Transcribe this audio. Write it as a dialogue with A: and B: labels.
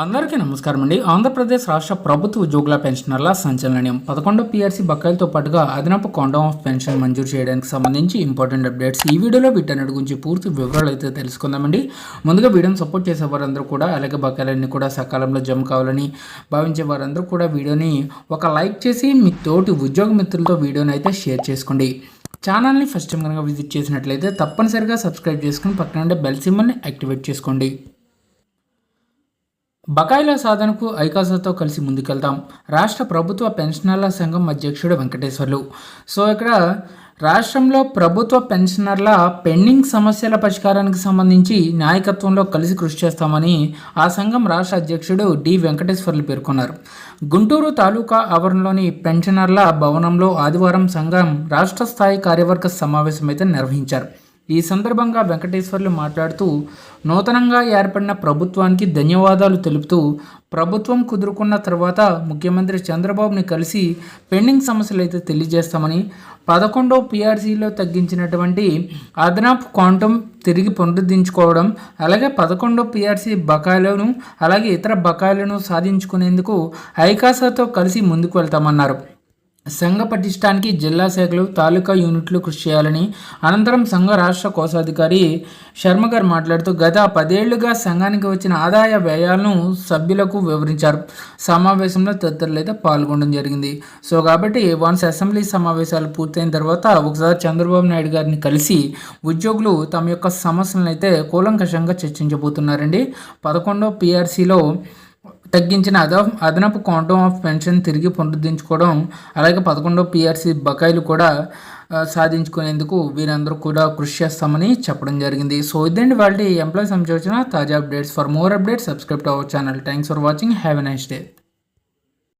A: అందరికీ నమస్కారం అండి. ఆంధ్రప్రదేశ్ రాష్ట్ర ప్రభుత్వ ఉద్యోగుల పెన్షనర్ల సంచలనం 11 పీఆర్సీ బకాయిలతో పాటుగా అదనపు క్వాంటమ్ ఆఫ్ పెన్షన్ మంజూరు చేయడానికి సంబంధించి ఇంపార్టెంట్ అప్డేట్స్ ఈ వీడియోలో వీటన్నిటి గురించి పూర్తి వివరాలు అయితే తెలుసుకుందామండి. ముందుగా వీడియోని సపోర్ట్ చేసే వారందరూ కూడా అలాగే బకాయిలన్నీ కూడా సకాలంలో జమ కావాలని భావించే వారందరూ కూడా వీడియోని ఒక లైక్ చేసి మీ తోటి ఉద్యోగ మిత్రులతో వీడియోని అయితే షేర్ చేసుకోండి. ఛానల్ని ఫస్ట్ టైం కనుక విజిట్ చేసినట్లయితే తప్పనిసరిగా సబ్స్క్రైబ్ చేసుకుని పక్కన బెల్ సింబల్ని యాక్టివేట్ చేసుకోండి. బకాయిల సాధనకు ఐకాసాతో కలిసి ముందుకెళ్తాం. రాష్ట్ర ప్రభుత్వ పెన్షనర్ల సంఘం అధ్యక్షుడు వెంకటేశ్వర్లు. ఇక్కడ రాష్ట్రంలో ప్రభుత్వ పెన్షనర్ల పెండింగ్ సమస్యల పరిష్కారానికి సంబంధించి నాయకత్వంలో కలిసి కృషి చేస్తామని ఆ సంఘం రాష్ట్ర అధ్యక్షుడు డి వెంకటేశ్వర్లు పేర్కొన్నారు. గుంటూరు తాలూకా ఆవరణలోని పెన్షనర్ల భవనంలో ఆదివారం సంఘం రాష్ట్ర స్థాయి కార్యవర్గ సమావేశం అయితే నిర్వహించారు. ఈ సందర్భంగా వెంకటేశ్వర్లు మాట్లాడుతూ నూతనంగా ఏర్పడిన ప్రభుత్వానికి ధన్యవాదాలు తెలుపుతూ ప్రభుత్వం కుదురుకున్న తర్వాత ముఖ్యమంత్రి చంద్రబాబుని కలిసి పెండింగ్ సమస్యలు అయితే తెలియజేస్తామని 11వ పీఆర్సీలో తగ్గించినటువంటి అదనపు క్వాంటమ్ తిరిగి పునరుద్ధరించుకోవడం అలాగే 11వ పీఆర్సీ బకాయిలను అలాగే ఇతర బకాయిలను సాధించుకునేందుకు ఐకాసాతో కలిసి ముందుకు వెళ్తామన్నారు. సంఘ పటిష్టానికి జిల్లా శాఖలు తాలూకా యూనిట్లు కృషి చేయాలని అనంతరం సంఘ రాష్ట్ర కోశాధికారి శర్మ గారు మాట్లాడుతూ గత 10 ఏళ్లుగా సంఘానికి వచ్చిన ఆదాయ వ్యయాలను సభ్యులకు వివరించారు. సమావేశంలో తదితరులు అయితే పాల్గొనడం జరిగింది. కాబట్టి వన్స్ అసెంబ్లీ సమావేశాలు పూర్తయిన తర్వాత ఒకసారి చంద్రబాబు నాయుడు గారిని కలిసి ఉద్యోగులు తమ యొక్క సమస్యలను అయితే కూలంకషంగా చర్చించబోతున్నారండి. 11వ పీఆర్సీలో తగ్గించిన అదనపు క్వాంటమ్ ఆఫ్ పెన్షన్ తిరిగి పునరుద్ధరించుకోవడం అలాగే 11వ పీఆర్సీ బకాయిలు కూడా సాధించుకునేందుకు వీరందరూ కూడా కృషి చేస్తామని చెప్పడం జరిగింది. ఇదండి వాళ్ళ ఎంప్లాయీస్ సంబంధించిన తాజా updates. For more updates subscribe to our channel. Thanks for watching. Have a nice day.